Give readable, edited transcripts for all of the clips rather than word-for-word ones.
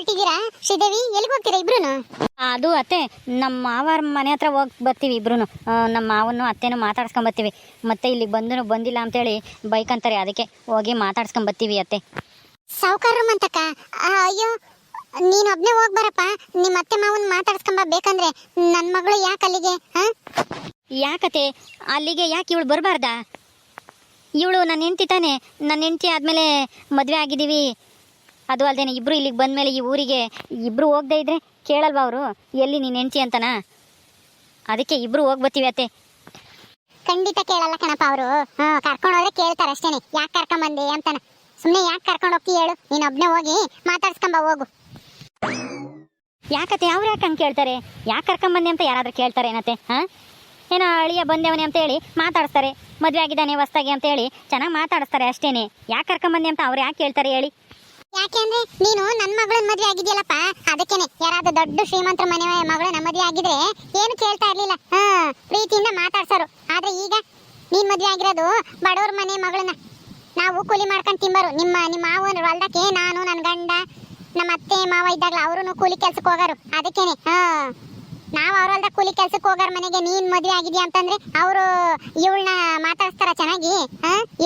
ಹೊರಟಿದ್ದೀರಾ ಶ್ರೀದೇವಿ? ಎಲ್ಲಿಗೆ ಹೋಗ್ತೀರಾ ಇಬ್ರು? ಅದು ಅತ್ತೆ, ನಮ್ಮ ಮಾವರ ಮನೆ ಹತ್ರ ಹೋಗಿ ಬರ್ತೀವಿ ಇಬ್ರು. ನಮ್ಮ ಮಾವನ್ನು ಅತ್ತೆನೂ ಮಾತಾಡ್ಸ್ಕೊಂಡ್ ಬರ್ತೀವಿ. ಮತ್ತೆ ಇಲ್ಲಿಗೆ ಬಂದಿಲ್ಲ ಅಂತೇಳಿ ಬೈಕ್ ಅಂತಾರೆ, ಅದಕ್ಕೆ ಹೋಗಿ ಮಾತಾಡ್ಸ್ಕೊಂಡ್ ಬರ್ತೀವಿ ಅತ್ತೆ. ಸಾವುಕಾರರು ಮಂತಕ್ಕ, ಅಯ್ಯೋ ನೀನು ಒಬ್ನೇ ಹೋಗಿ ಬರಪ್ಪ. ನಿಮ್ಮ ಅತ್ತೆ ಮಾವನ್ ಮಾತಾಡ್ಸ್ಕೊಂಬ. ಬೇಕಂದ್ರೆ ನನ್ನ ಮಗಳು ಯಾಕೆ ಅಲ್ಲಿಗೆ? ಯಾಕತ್ತೆ ಅಲ್ಲಿಗೆ? ಯಾಕೆ ಇವಳು ಬರಬಾರ್ದಾ? ಇವಳು ನನ್ನ ಹೆಂಡತಿ ತಾನೆ. ನನ್ನ ಹೆಂಡತಿ ಆದಮೇಲೆ ಮದುವೆ ಆಗಿದ್ದೀವಿ. ಅದು ಅಲ್ಲದೆ ಇಬ್ಬರು ಇಲ್ಲಿಗೆ ಬಂದಮೇಲೆ ಈ ಊರಿಗೆ ಇಬ್ಬರು ಹೋಗದೆ ಇದ್ರೆ ಕೇಳಲ್ವಾ ಅವರು ಎಲ್ಲಿ ನೀನು ಹೆಂಡತಿ ಅಂತನ? ಅದಕ್ಕೆ ಇಬ್ಬರು ಹೋಗಿ ಬರ್ತೀವಿ ಅತ್ತೆ. ಖಂಡಿತ ಕೇಳಲ್ಲ ಕಣಪ್ಪ ಅವರು. ಕರ್ಕೊಂಡು ಹೋದ್ರೆ ಕೇಳ್ತಾರೆ ಅಷ್ಟೇನೆ, ಯಾಕೆ ಕರ್ಕೊಂಬಂದೆ ಅಂತನ. ಸುಮ್ಮನೆ ಯಾಕೆ ಕರ್ಕೊಂಡು ಹೋಗ್ತಿ ಹೇಳು? ನೀನು ಒಬ್ನೇ ಹೋಗಿ ಮಾತಾಡ್ಸ್ಕೊಂಬ ಹೋಗು. ಯಾಕತ್ತೆ ಅವ್ರು ಯಾಕೆ ಹಂಗೆ ಕೇಳ್ತಾರೆ? ಯಾಕೆ ಕರ್ಕೊಂಬಂದೆ ಅಂತ ಯಾರಾದ್ರೂ ಕೇಳ್ತಾರೆ ಏನತ್ತೆ? ಏನೋ ಅಳಿಯ ಬಂದೇವನೆ ಅಂತ ಹೇಳಿ ಮಾತಾಡಿಸ್ತಾರೆ, ಮದುವೆ ಆಗಿದ್ದಾನೆ ಹೊಸ್ದಾಗಿ ಅಂತ ಹೇಳಿ ಚೆನ್ನಾಗಿ ಮಾತಾಡಿಸ್ತಾರೆ ಅಷ್ಟೇನೆ. ಯಾಕೆ ಕರ್ಕೊಂಬಂದೆ ಅಂತ ಅವ್ರು ಯಾಕೆ ಕೇಳ್ತಾರೆ ಹೇಳಿ? ಯಾಕೆಂದ್ರೆ ನೀನು ನನ್ನ ಮಗಳನ್ನ ಮದುವೆ ಆಗಿದ್ಯಲ್ಲಪ್ಪ, ಅದಕ್ಕೇನೆ. ಯಾರಾದ್ರೂ ದೊಡ್ಡ ಶ್ರೀಮಂತರ ಮನೆ ಮಗಳನ್ನ ಮದುವೆ ಆಗಿದ್ರೆ ಏನು ಕೇಳ್ತಾ ಇರ್ಲಿಲ್ಲ, ಪ್ರೀತಿಯಿಂದ ಮಾತಾಡ್ಸೋರು. ಆದ್ರೆ ಈಗ ನೀನ್ ಮದುವೆ ಆಗಿರೋದು ಬಡವ್ರ ಮನೆ ಮಗಳನ್ನ. ನಾವು ಕೂಲಿ ಮಾಡ್ಕೊಂಡು ತಿಂಬರು. ನಿಮ್ಮ ಮಾವನ ಹೊಲ್ದಕ್ಕೆ ನಾನು, ನನ್ನ ಗಂಡ, ನಮ್ಮ ಅತ್ತೆ ಮಾವ ಇದ್ದಾಗಲ ಅವರು ಕೂಲಿ ಕೆಲ್ಸಕ್ಕೆ ಹೋಗಾರು. ಅದಕ್ಕೇನೆ ನಾವು ಅವ್ರ ಹೊಲ್ದಾಗ ಕೂಲಿ ಕೆಲ್ಸಕ್ಕೆ ಹೋಗಾರ ಮನೆಗೆ ನೀನ್ ಮದುವೆ ಆಗಿದ್ಯಾ ಅಂತಂದ್ರೆ ಅವರು ಇವಳನ್ನ ಮಾತಾಡ್ಸ್ತಾರ ಚೆನ್ನಾಗಿ?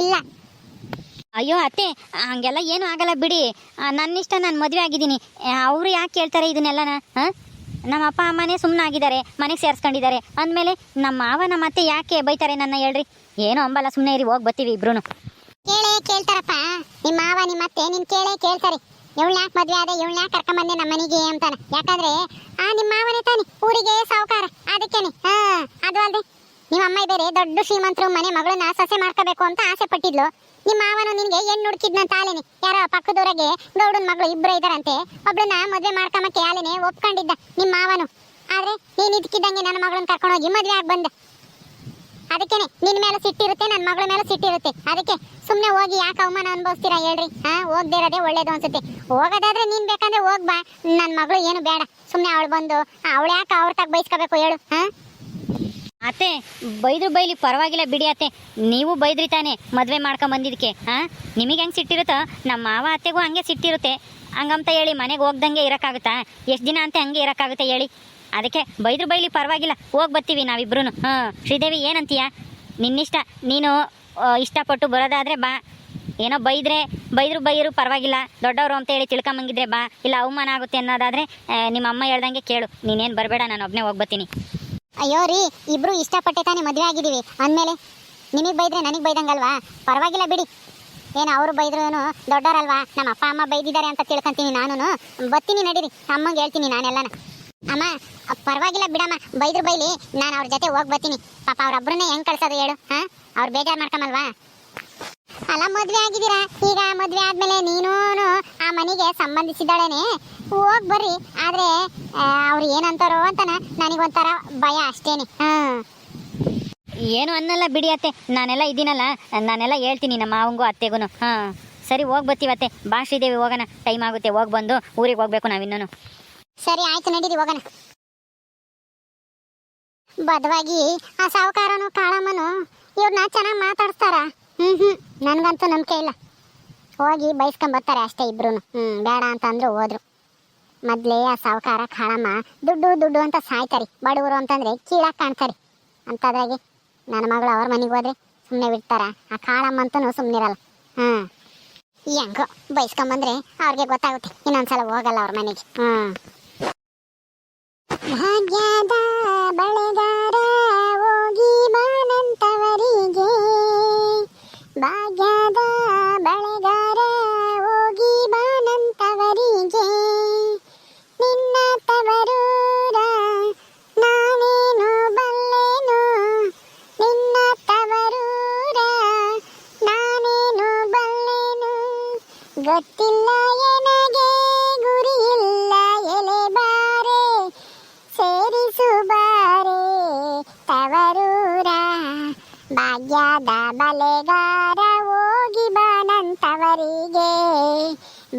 ಇಲ್ಲ. ಅಯ್ಯೋ ಅತ್ತೆ, ಹಂಗೆಲ್ಲ ಏನೂ ಆಗಲ್ಲ ಬಿಡಿ. ನನ್ನಿಷ್ಟ, ನಾನು ಮದುವೆ ಆಗಿದ್ದೀನಿ. ಅವರು ಯಾಕೆ ಕೇಳ್ತಾರೆ ಇದನ್ನೆಲ್ಲನ? ನಮ್ಮ ಅಪ್ಪ ಅಮ್ಮನೇ ಸುಮ್ಮನೆ ಆಗಿದ್ದಾರೆ, ಮನೆಗೆ ಸೇರಿಸ್ಕೊಂಡಿದ್ದಾರೆ ಅಂದಮೇಲೆ ನಮ್ಮ ಮಾವ ನಮ್ಮ ಅತ್ತೆ ಯಾಕೆ ಬೈತಾರೆ ನನ್ನ ಹೇಳ್ರಿ? ಏನೋ ಅಂಬಲ್ಲ, ಸುಮ್ಮನೆ ಇರಿ, ಹೋಗಿ ಬರ್ತೀವಿ ಇಬ್ರು. ಕೇಳ್ತಾರಪ್ಪ ನಿಮ್ಮ ಮಾವ ನಿಮ್ಮ ಅತ್ತೆ. ನಿನ್ ಕೇಳ್ತಾರೆ, ಇವಳು ಯಾಕೆ ಮದುವೆ ಆದ, ಇವಳು ಯಾಕೆ ಕರ್ಕೊಂಬಂದೆ ನಮ್ಮ ಮನೆಗೆ ಅಂತಾನ. ಯಾಕಂದ್ರೆ ನಿಮ್ಮ ಮಾವನೇ ತಾನೆ ಊರಿಗೆ ಸಾವುಕಾರ. ಅದಕ್ಕೇನೆ. ಅದು ಅಲ್ದೆ ನಿಮ್ಮ ಅಮ್ಮ ಬೇರೆ ದೊಡ್ಡ ಶ್ರೀಮಂತರು ಮನೆ ಮಗಳನ್ನ ಸೊಸೆ ಮಾಡ್ಕೋಬೇಕು ಅಂತ ಆಸೆ ಪಟ್ಟಿದ್ಲು. ನಿಮ್ಮ ಮಾವನು ನಿನ್ಗೆ ಹೆಣ್ಣು ಹುಡುಕಿದ್ನಂತ ಆಲೇನೆ. ಯಾರೋ ಪಕ್ಕದೂರಾಗೆ ಗೌಡನ ಮಗಳು ಇಬ್ಬರು ಇದಾರಂತೆ, ಒಬ್ಳನ್ನ ಮದುವೆ ಮಾಡ್ಕೊಂಬಕ್ಕೆ ಆಲೇನೆ ಒಪ್ಕೊಂಡಿದ್ದ ನಿಮ್ಮ ಮಾವನು. ಆದ್ರೆ ನೀನ್ ಇದಕ್ಕಿದ್ದಂಗೆ ನನ್ನ ಮಗಳನ್ನ ಕರ್ಕೊಂಡು ಹೋಗಿ ಮದುವೆ ಆಗಿ ಬಂದೆ. ಅದಕ್ಕೇನೆ ನಿನ್ ಮೇಲೆ ಸಿಟ್ಟಿರುತ್ತೆ, ನನ್ನ ಮಗಳ ಮೇಲೆ ಸಿಟ್ಟಿರುತ್ತೆ. ಅದಕ್ಕೆ ಸುಮ್ಮನೆ ಹೋಗಿ ಯಾಕೆ ಅವಮಾನ ಅನುಭವಿಸ್ತೀರಾ ಹೇಳ್ರಿ? ಹೋಗದೇ ಇರೋದೇ ಒಳ್ಳೇದು ಅನ್ಸುತ್ತೆ. ಹೋಗೋದಾದ್ರೆ ನೀನ್ ಬೇಕಂದ್ರೆ ಹೋಗ್ಬಾ, ನನ್ನ ಮಗಳು ಏನು ಬೇಡ. ಸುಮ್ಮನೆ ಅವಳು ಬಂದು ಅವಳು ಯಾಕೆ ಅವ್ರ ತಾಗ ಬೈಸ್ಕೋಬೇಕು ಹೇಳು? ಅತ್ತೆ, ಬೈದ್ರು ಬೈಲಿ ಪರವಾಗಿಲ್ಲ ಬಿಡಿ ಅತ್ತೆ. ನೀವು ಬೈದ್ರಿ ತಾನೆ ಮದುವೆ ಮಾಡ್ಕೊಂಬಂದಿದ್ದಕ್ಕೆ. ನಿಮಗೆ ಹೆಂಗೆ ಸಿಟ್ಟಿರುತ್ತೋ ನಮ್ಮ ಮಾವ ಅತ್ತೆಗೂ ಹಂಗೆ ಸಿಟ್ಟಿರುತ್ತೆ. ಹಂಗಂತ ಹೇಳಿ ಮನೆಗೆ ಹೋಗ್ದಂಗೆ ಇರೋಕ್ಕಾಗುತ್ತಾ? ಎಷ್ಟು ದಿನ ಅಂತ ಹಂಗೆ ಇರೋಕ್ಕಾಗುತ್ತೆ ಹೇಳಿ? ಅದಕ್ಕೆ ಬೈದ್ರು ಬೈಲಿ ಪರವಾಗಿಲ್ಲ, ಹೋಗಿ ಬರ್ತೀವಿ ನಾವಿಬ್ರು. ಶ್ರೀದೇವಿ ಏನಂತೀಯ? ನಿನ್ನಿಷ್ಟ. ನೀನು ಇಷ್ಟಪಟ್ಟು ಬರೋದಾದರೆ ಬಾ. ಏನೋ ಬೈದ್ರು ಪರವಾಗಿಲ್ಲ, ದೊಡ್ಡವರು ಅಂತ ಹೇಳಿ ತಿಳ್ಕೊಂಬಂಗಿದ್ರೆ ಬಾ. ಇಲ್ಲ ಅವಮಾನ ಆಗುತ್ತೆ ಅನ್ನೋದಾದರೆ ನಿಮ್ಮ ಅಮ್ಮ ಹೇಳ್ದಂಗೆ ಕೇಳು. ನೀನೇನು ಬರಬೇಡ, ನಾನು ಒಬ್ಬನೇ ಹೋಗಿ ಬರ್ತೀನಿ. ಅಯ್ಯೋ ರೀ, ಇಬ್ರು ಇಷ್ಟಪಟ್ಟೆ ತಾನೇ ಮದುವೆ ಆಗಿದ್ದೀವಿ ಅಂದಮೇಲೆ ನಿನಗೆ ಬೈದ್ರೆ ನನಗೆ ಬೈದಂಗಲ್ವಾ? ಪರವಾಗಿಲ್ಲ ಬಿಡಿ. ಏನು ಅವರು ಬೈದ್ರು ದೊಡ್ಡವರಲ್ವಾ? ನಮ್ಮ ಅಪ್ಪ ಅಮ್ಮ ಬೈದಿದ್ದಾರೆ ಅಂತ ತಿಳ್ಕೊಂತೀನಿ. ನಾನು ಬರ್ತೀನಿ, ನಡೀರಿ. ಅಮ್ಮಂಗೆ ಹೇಳ್ತೀನಿ ನಾನೆಲ್ಲನ. ಅಮ್ಮ ಪರವಾಗಿಲ್ಲ ಬಿಡಮ್ಮ, ಬೈದ್ರು ಬೈಲಿ, ನಾನು ಅವ್ರ ಜೊತೆ ಹೋಗಿ ಬರ್ತೀನಿ. ಪಾಪ ಅವ್ರೊಬ್ಬರನ್ನೇ ಹೆಂಗೆ ಕಳ್ಸೋದು ಹೇಳು? ಅವ್ರು ಬೇಜಾರು ಮಾಡ್ಕೊಂಬಲ್ವಾ? ಅಲ್ಲ, ಮದುವೆ ಆಗಿದ್ದೀರಾ, ಈಗ ಮದುವೆ ಆದಮೇಲೆ ನೀನೂ ಆ ಮನೆಗೆ ಸಂಬಂಧಿಸಿದಳೇನೆ, ಹೋಗಿ ಬರ್ರಿ. ಆದರೆ ಅವ್ರು ಏನಂತಾರೋ ಅಂತನ ನನಗೊಂಥರ ಭಯ ಅಷ್ಟೇನೆ. ಏನು ಅನ್ನಲ್ಲ ಬಿಡಿ ಅತ್ತೆ, ನಾನೆಲ್ಲ ಇದ್ದೀನಲ್ಲ, ನಾನೆಲ್ಲ ಹೇಳ್ತೀನಿ ನಮ್ಮ ಮಾವಂಗೂ ಅತ್ತೆಗೂ. ಸರಿ, ಹೋಗಿ ಬರ್ತೀವತ್ತೆ. ಬಾ ಶ್ರೀದೇವಿ, ಹೋಗೋಣ. ಟೈಮ್ ಆಗುತ್ತೆ, ಹೋಗಿ ಬಂದು ಊರಿಗೆ ಹೋಗ್ಬೇಕು ನಾವಿನ್ನೂ. ಸರಿ ಆಯ್ತು, ನಡೀರಿ ಹೋಗೋಣ. ಬದವಾಗಿ ಆ ಸಾವುಕಾರನು ಕಾಳಮ್ಮನು ಇವ್ರನ್ನ ಚೆನ್ನಾಗಿ ಮಾತಾಡ್ತಾರ? ನನ್ಗಂತೂ ನಂಬಿಕೆ ಇಲ್ಲ. ಹೋಗಿ ಬೈಸ್ಕೊಂಬರ್ತಾರೆ ಅಷ್ಟೇ ಇಬ್ರು. ಬೇಡ ಅಂತ ಅಂದ್ರು ಹೋದ್ರು. ಮೊದಲೇ ಆ ಸಾವುಕಾರ ಕಾಳಮ್ಮ ದುಡ್ಡು ಅಂತ ಸಾಯ್ತಾರೆ. ಬಡವರು ಅಂತಂದ್ರೆ ಕೀಳಾಗಿ ಕಾಣ್ತಾರೆ. ಅಂತದ್ರಾಗೆ ನನ್ನ ಮಗಳು ಅವ್ರ ಮನೆಗೆ ಹೋದ್ರೆ ಸುಮ್ಮನೆ ಬಿಡ್ತಾರ? ಆ ಕಾಳಮ್ಮ ಅಂತೂ ಸುಮ್ಮನಿರಲ್ಲ. ಹೆಂಗೋ ಬೈಸ್ಕೊಂಬಂದ್ರೆ ಅವ್ರಿಗೆ ಗೊತ್ತಾಗುತ್ತೆ, ಇನ್ನೊಂದ್ಸಲ ಹೋಗಲ್ಲ ಅವ್ರ ಮನೆಗೆ. ಭಾಗ್ಯದ ಬಳೆಗಾರ ಹೋಗಿ ಬಾನಂತವರಿಗೆ, ಭಾಗ್ಯದ ಬಳೆಗಾರ ಹೋಗಿ ಬಾನಂತವರಿಗೆ, ನಿನ್ನ ತವರೂರ ನಾನೇನು ಬಲ್ಲೆನು, ನಿನ್ನ ತವರೂರ ನಾನೇನು ಬಲ್ಲೆನು, ಗೊತ್ತಿಲ್ಲ ಎನಗೆ ಗುರಿಯಿಲ್ಲ ಎಲೆ ಬಾರೆ, ಸೇರಿಸು ಬಾರೆ ತವರೂರ, ಭಾಗ್ಯದ ಬಳೆಗಾರ ಹೋಗಿ ಬಾನಂತವರಿಗೆ,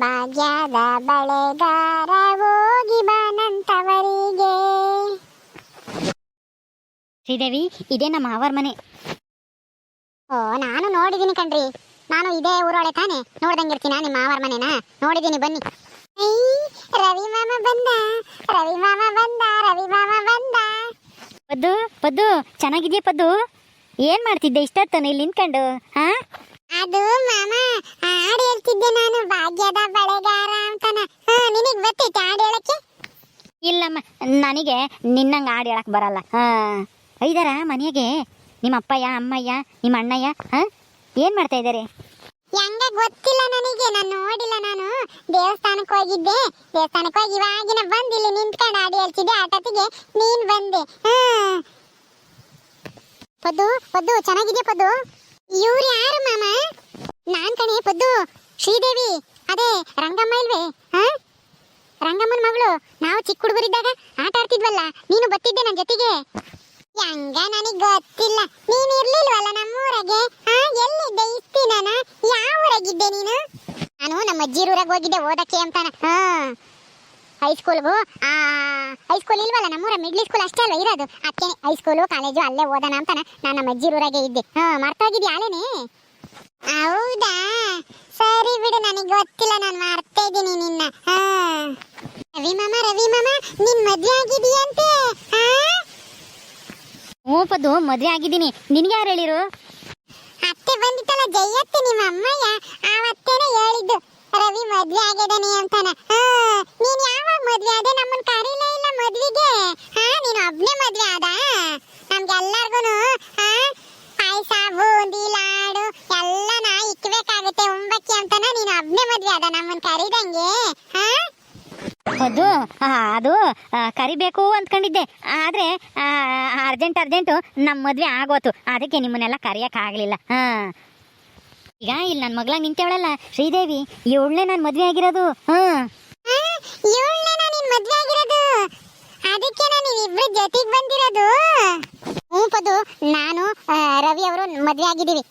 ಭಾಗ್ಯದ ಬಳೆಗಾರ ಹೋಗಿ ಬಾನಂತವರಿಗೆ. ಶ್ರೀದೇವಿ, ಇದೇ ನಮ್ಮ ಮಾವರ ಮನೆ. ಓ, ನಾನು ನೋಡಿದ್ದೀನಿ ಕಣ್ರಿ. ನಾನು ಇದೇ ಊರೊಳೆ ತಾನೆ, ನೋಡ್ದಂಗಿರ್ತೀನ ನಿಮ್ಮ ಮಾವರ ಮನೆನ? ನೋಡಿದ್ದೀನಿ, ಬನ್ನಿ. ರವಿ ಮಾಮ ಬಂದ, ರವಿ ಮಾಮ ಬಂದ, ರವಿ ಮಾಮ ಬಂದ. ಪದ್ದು ಪದ್ದು ಚೆನ್ನಾಗಿದ್ಯಾ ಪದ್ದು? ಏನ್ ಮಾಡ್ತಿದ್ದೆ ಇಷ್ಟೊತ್ತನ ಇಲ್ಲಿ ನಿಂತ್ಕೊಂಡು? ಹಾ ಅದು ಮಾಮ ಹಾಡು ಹೇಳ್ತಿದ್ದೆ ನಾನು, ಭಾಗ್ಯದ ಬಳೆಗಾರ ಅಂತನ. ನಿನಗ್ ಗೊತ್ತೈತೆ ಹಾಡು ಹೇಳಕ್ಕೆ? ಇಲ್ಲಮ್ಮ, ನನಗೆ ನಿನ್ನಂಗೆ ಹಾಡು ಹೇಳಕ್ ಬರಲ್ಲ. ಐದಾರ ಮನೆಗೆ ನಿಮ್ಮ ಅಪ್ಪಯ್ಯ ಅಮ್ಮಯ್ಯ ನಿಮ್ಮ ಅಣ್ಣಯ್ಯ ಏನ್ ಮಾಡ್ತಾ ಇದ್ದಾರೆ? ಹೆಂಗ ಗೊತ್ತಿಲ್ಲ ನನಗೆ, ನಾನು ನೋಡಿಲ್ಲ. ನಾನು ದೇವಸ್ಥಾನಕ್ಕೆ ಹೋಗಿದ್ದೆ, ದೇವಸ್ಥಾನಕ್ಕೆ ಹೋಗಿ ಇವಾಗಿನ ಬಂದು ಇಲ್ಲಿ ನಿಂತ್ಕೊಂಡು ಹಾಡು ಹೇಳ್ತಿದ್ದೆ. ಆಟತಿಗೆ ನೀನ್ ಬಂದೆ. ಪದ್ದು ಪದ್ದು ಚೆನ್ನಾಗಿದ್ಯಾ ಪದ್ದು? ಇವ್ರು ಯಾರು ಮಾಮ? ನಾನ್ ಕಣೆ ಪದ್ದು, ಶ್ರೀದೇವಿ. ಅದೇ ರಂಗಮ್ಮ ಇಲ್ವೇ? ರಂಗಮ್ಮನ ಮಗಳು. ನಾವು ಚಿಕ್ಕ ಹುಡುಗರಿದ್ದಾಗ ಆಟ ಆಡ್ತಿದ್ವಲ್ಲ, ನೀನು ಬರ್ತಿದ್ದೆ ನನ್ನ ಜೊತೆಗೆ. ಹೆಂಗ ನನಗ್ ಗೊತ್ತಿಲ್ಲ, ನೀನ್ ಇರ್ಲಿಲ್ವಲ್ಲ ನಮ್ಮೂರಾಗೆ. ಎಲ್ಲಿದ್ದೆ ಇಷ್ಟಿ? ನಾನು ಯಾವ ಊರಾಗಿದ್ದೆ ನೀನು? ನಾನು ನಮ್ಮ ಅಜ್ಜಿರೂರಾಗ ಹೋಗಿದ್ದೆ ಓದಕ್ಕೆ ಅಂತಾನ. ಹೈಸ್ಕೂಲ್ಗೂ ಹೈಸ್ಕೂಲ್ ಇಲ್ವಲ್ಲ ನಮ್ಮೂರ, ಮಿಡ್ಲ್ ಸ್ಕೂಲ್ ಅಷ್ಟೇ ಅಲ್ವ ಇರೋದು. ಅದಕ್ಕೆ ಹೈಸ್ಕೂಲು ಕಾಲೇಜು ಅಲ್ಲೇ ಓದೋಣ ಅಂತಾನ ನಾನು ನಮ್ಮ ಅಜ್ಜಿರೂರಾಗೆ ಇದ್ದೆ. ಮರ್ತೋಗಿದ್ಯಾ ಆಲೇನೆ? ಹೌದಾ, ಸರಿ ಬಿಡು, ನನಗೆ ಗೊತ್ತಿಲ್ಲ, ನಾನು ಮಾಡ್ತಾ ಇದ್ದೀನಿ ನಿನ್ನ. ರವಿ ಮಾಮ ನಿನ್ ಮದ್ವೆ ಆಗಿದೆಯಂತೆ? ಹ್ಞೂ ಪದ್ದು, ಮದುವೆ ಆಗಿದ್ದೀನಿ. ನಿನ್ಗೆ ಯಾರು ಹೇಳಿರು? ಅತ್ತೆ ಬಂದಿತ್ತಲ್ಲ ಜಯತ್ತೆ, ನಿಮ್ಮ ಅಮ್ಮಯ್ಯ, ಆವತ್ತೇನೆ ಹೇಳಿದ್ದು ರವಿ ಮದ್ವೆ ಆಗಿದಾನೆ ಅಂತಾನ. ನೀನ್ ಯಾವಾಗ ಮದ್ವೆ ಆದೆ? ನಮ್ಮನ್ ಕರೀಲೇ ಇಲ್ಲ ಮದ್ವೆಗೆ. ನೀನು ಒಬ್ನೇ ಮದ್ವೆ ಆದ? ನಮ್ಗೆಲ್ಲರಿಗೂ ಪಾಯಸ ಬೂಂದಿ ಲಾಡು ಎಲ್ಲ ನಾ ಇಕ್ಬೇಕಾಗುತ್ತೆ ಉಂಬಕ್ಕಿ ಅಂತಾನ. ನೀನು ಒಬ್ನೇ ಮದ್ವೆ ಆದ ನಮ್ಮನ್ ಕರೀದಂಗೆ? ಪದ್ದು, ಅದು ಕರಿಬೇಕು ಅಂದ್ಕೊಂಡಿದ್ದೆ, ಆದ್ರೆ ಅರ್ಜೆಂಟು ನಮ್ಮ ಮದ್ವೆ ಆಗೋತು, ಅದಕ್ಕೆ ನಿಮ್ಮನ್ನೆಲ್ಲ ಕರೆಯಕ್ಕಾಗಲಿಲ್ಲ. ಈಗ ಇಲ್ಲಿ ನನ್ನ ಮಗಳಾಗ ನಿಂತೇವಳಲ್ಲ ಶ್ರೀದೇವಿ, ಇವಳನ್ನೇ ನಾನು ಮದ್ವೆ ಆಗಿರೋದು. ಇವಳನ್ನೇ ನಾನು ಮದ್ವೆ ಆಗಿರೋದು? ಅದಕ್ಕೆ ನಾನು ಇಬ್ರು ಜೊತೆಗೆ ಬಂದಿರೋದು. ಪದ್ದು, ನಾನು ರವಿ ಅವರು ಮದ್ವೆ ಆಗಿದ್ದೀವಿ.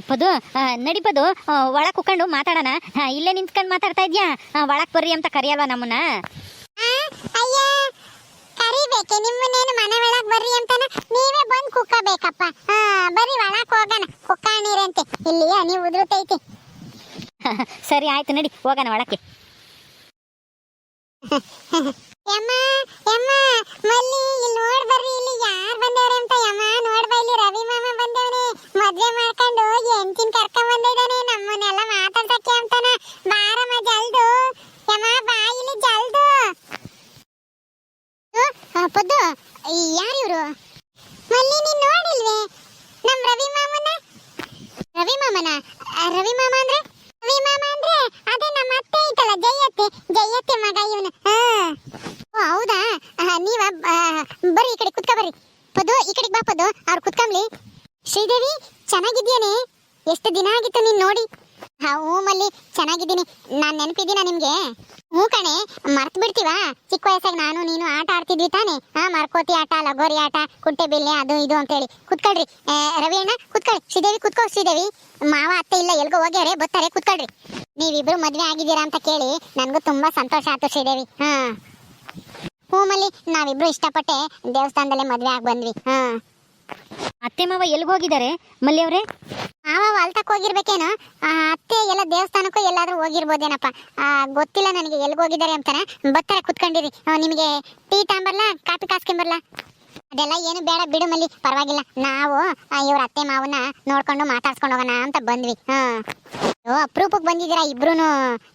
ಪದ್ದು, ನಡಿ ಪದ್ದು, ಒಳಗೆ ಕುತ್ಕೊಂಡು ಮಾತಾಡೋಣ. ಇಲ್ಲೇ ನಿಂತ್ಕೊಂಡು ಮಾತಾಡ್ತಾ ಇದ್ಯಾ? ಒಳಗೆ ಬರ್ರಿ ಅಂತ ಕರೆಯಲ್ವಾ ನಮ್ಮನ್ನ? ಅಯ್ಯ, ಕರಿಬೇಕೆ ನಿಮ್ಮನ್ನೇನು ಮನೆ ಒಳಗೆ ಬರ್ರಿ ಅಂತಾನ? ನೀವೇ ಬಂದು ಕುಕ್ಕಬೇಕಪ್ಪ. ಬರ್ರಿ ಒಳಗೆ ಹೋಗೋಣ, ಕುಕ್ಕಾಣಿರಂತೆ, ಇಲ್ಲಿ ಹನಿ ಉದುರುತ್ತೈತಿ. ಸರಿ ಆಯ್ತು, ನಡಿ ಹೋಗೋಣ ಒಳಕ್ಕೆ. ಯಮ್ಮ ಯಮ್ಮ ಮಲ್ಲಿ, ಇಲ್ಲಿ ನೋಡ್ ಬರ್ರಿ, ಇಲ್ಲಿ ಯಾರು ಬಂದವ್ರೆ ಅಂತ. ಯಮ್ಮ ನೋಡ್ಬಾ, ಇಲ್ಲಿ ರವಿ ಮಾಮ ಬಂದವನೆ, ಮದ್ವೆ ಮಾಡ್ಕೊಂಡು ಎಂತಿನ ಕರ್ಕೊಂಡ್ ಬಂದಿದ್ದಾನೆ ನಮ್ಮನ್ನೆಲ್ಲ ಮಾತಾಡ್ಸಕ್ಕೆ ಅಂತಾನ. ಬಾರಮ್ಮ ಜಲ್ದು, ಯಮ್ಮ ಬಾ ಇಲ್ಲಿ ಜಲ್ದು. ಪದ್ದು, ಯಾರು ಇವರು? ಮಲ್ಲಿ ನೀನ್ ನೋಡಿಲ್ವೇ ನಮ್ ರವಿ ಮಾಮನ? ರವಿ ಮಾಮನ? ರವಿ ಮಾಮ ಅಂದ್ರೆ? ರವಿ ಮಾಮ ಅಂದ್ರೆ ಅದೇ ನಮ್ಮ ಅತ್ತೆ ಐತಲ್ಲ ಜಯತ್ತೆ, ಜಯತ್ತೆ ಮಗ ಇವನು. ಹೌದಾ? ನೀವ ಬರ್ರಿ, ಈ ಕಡೆ ಕುತ್ಕೊ ಬರ್ರಿ. ಪದ್ದು, ಈ ಕಡೆಗೆ ಬಾ ಪದ್ದು, ಅವ್ರು ಕುತ್ಕೊಂಬ್ಲಿ. ಶ್ರೀದೇವಿ ಚೆನ್ನಾಗಿದ್ಯಾನೆ? ಎಷ್ಟು ದಿನ ಆಗಿತ್ತು ನೀನ್ ನೋಡಿ. ಹ್ಞೂ ಮಲ್ಲಿ, ಚೆನ್ನಾಗಿದ್ದೀನಿ. ನಾನು ನೆನಪಿದ್ದೀನ ನಿಮ್ಗೆ? ಹ್ಞೂ ಕಣೆ, ಮರ್ತು ಬಿಡ್ತೀವಾ? ಚಿಕ್ಕ ವಯಸ್ಸಾಗ ನಾನು ನೀನು ಆಟ ಆಡ್ತಿದ್ವಿ ತಾನೆ. ಮರ್ಕೋತಿ ಆಟ, ಲಗೋರಿ ಆಟ, ಕುಂಟೆ ಬಿಲ್ಲೆ, ಅದು ಇದು ಅಂತೇಳಿ. ಕುತ್ಕೊಳ್ರಿ ರವಿ ಅಣ್ಣ, ಕುತ್ಕೊಳ್ಳಿ. ಶ್ರೀದೇವಿ ಕುತ್ಕೋ. ಶ್ರೀದೇವಿ, ಮಾವ ಅತ್ತೆ ಇಲ್ಲ, ಎಲ್ಗೋ ಹೋಗ್ಯಾರೆ, ಬರ್ತಾರೆ, ಕುತ್ಕೊಳ್ರಿ. ನೀವಿಬ್ರು ಮದ್ವೆ ಆಗಿದ್ದೀರಾ ಅಂತ ಕೇಳಿ ನನಗೂ ತುಂಬಾ ಸಂತೋಷ ಆಯ್ತು ಶ್ರೀದೇವಿ. ಹ್ಞೂ ಮಲ್ಲಿ, ನಾವಿಬ್ರು ಇಷ್ಟಪಟ್ಟೆ ದೇವಸ್ಥಾನದಲ್ಲೇ ಮದ್ವೆ ಆಗಿ ಬಂದ್ವಿ. ಅತ್ತೆ ಮಾವ ಎಲ್ಗೆ ಹೋಗಿದ್ದಾರೆ ಮಲ್ಲಿ ಅವರೇ? ಮಾವ ಹೊಲ್ತಕ್ಕೆ ಹೋಗಿರ್ಬೇಕೇನೋ, ಅತ್ತೆ ಎಲ್ಲ ದೇವಸ್ಥಾನಕ್ಕೂ ಎಲ್ಲಾದ್ರೂ ಹೋಗಿರ್ಬೋದೇನಪ್ಪ. ಗೊತ್ತಿಲ್ಲ ನನಗೆ ಎಲ್ಗೆ ಹೋಗಿದ್ದಾರೆ ಅಂತಾನೆ. ಬರ್ತಾರೆ, ಕುತ್ಕೊಂಡಿರಿ. ನಿಮಗೆ ಟೀ ತಾಂಬರ್ಲಾ, ಕಾಫಿ ಕಾಸ್ಕೊಂಬರ್ಲಾ? ಅದೆಲ್ಲ ಏನು ಬೇಡ ಬಿಡು ಮಲ್ಲಿ, ಪರವಾಗಿಲ್ಲ. ನಾವು ಇವ್ರ ಅತ್ತೆ ಮಾವನ್ನ ನೋಡ್ಕೊಂಡು ಮಾತಾಡ್ಸ್ಕೊಂಡು ಹೋಗೋಣ ಅಂತ ಬಂದ್ವಿ. ಅಪರೂಪಕ್ಕೆ ಬಂದಿದ್ದೀರಾ ಇಬ್ರು.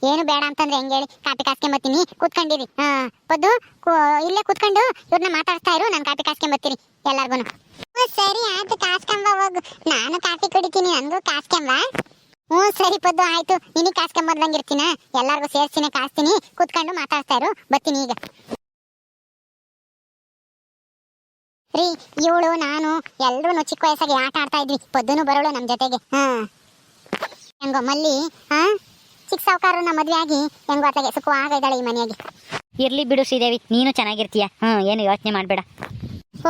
ಏನು ಬೇಡ ಅಂತಂದ್ರೆ ಹೆಂಗೆ ಹೇಳಿ, ಕಾಫಿ ಕಾಸ್ಕೊಂಬರ್ತೀನಿ, ಕುತ್ಕೊಂಡಿರಿ. ಪದ್ದು, ಇಲ್ಲೇ ಕುತ್ಕೊಂಡು ಇವ್ರನ್ನ ಮಾತಾಡ್ತಾ ಇರು, ನಾನು ಕಾಫಿ ಕಾಸ್ಕೊಂಬರ್ತೀನಿ ಎಲ್ಲಾರ್ಗು. ಸರಿ ಆಯ್ತು, ಕಾಸ್ಕೊಂಬ ಹೋಗು. ನಾನು ಕಾಫಿ ಕುಡಿತೀನಿ, ನನಗೂ ಕಾಸ್ಕೊಂಬ. ಸರಿ ಪದ್ದು, ಆಯ್ತು. ನಿನಗೆ ಕಾಸ್ಕೊಂಬರ್ದಂಗಿರ್ತೀನ, ಎಲ್ಲಾರ್ಗು ಸೇರ್ಸಿನೇ ಕಾಸ್ತೀನಿ, ಕುತ್ಕೊಂಡು ಮಾತಾಡ್ತಾ ಇರು, ಬರ್ತೀನಿ ಈಗ. ರೀ, ಇವಳು ನಾನು ಎಲ್ರೂ ಚಿಕ್ಕ ವಯಸ್ಸಾಗಿ ಆಟ ಆಡ್ತಾ ಇದ್ವಿ. ಪದ್ದುನು ಬರೋಳು ನಮ್ಮ ಜೊತೆಗೆ. ಹೆಂಗೋ ಮಲ್ಲಿ, ಚಿಕ್ಕ ಸಾವುಕಾರನ ಮದುವೆ ಆಗಿ ಹೆಂಗೋ ಅತ್ಲಾಗೆ ಸುಖವಾಗಿದ್ದಾಳೆ ಈ ಮನೆಯಾಗಿ. ಇರ್ಲಿ ಬಿಡು ಶ್ರೀದೇವಿ, ನೀನು ಚೆನ್ನಾಗಿರ್ತೀಯ. ಏನು ಯೋಚನೆ ಮಾಡಬೇಡ.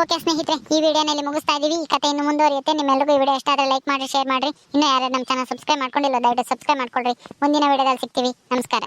ಓಕೆ ಸ್ನೇಹಿತರೆ, ಈ ವಿಡಿಯೋನಲ್ಲಿ ಮುಗಿಸ್ತಾ ಇದೀವಿ. ಈ ಕಥೆ ಇನ್ನು ಮುಂದುವರಿಯುತ್ತೆ. ನಿಮ್ಮೆಲ್ಲರಿಗೂ ಈ ವಿಡಿಯೋ ಇಷ್ಟ ಆದರೆ ಲೈಕ್ ಮಾಡಿ, ಶೇರ್ ಮಾಡಿರಿ. ಇನ್ನೂ ಯಾರು ನಮ್ಮ ಚಾನಲ್ ಸಬ್ಸ್ಕ್ರೈಬ್ ಮಾಡ್ಕೊಂಡಿಲ್ಲ, ದಯವಿಟ್ಟು ಸಬ್ಸ್ಕ್ರೈಬ್ ಮಾಡ್ಕೊಳ್ರಿ. ಮುಂದಿನ ವಿಡಿಯೋದಲ್ಲಿ ಸಿಗ್ತೀವಿ. ನಮಸ್ಕಾರ.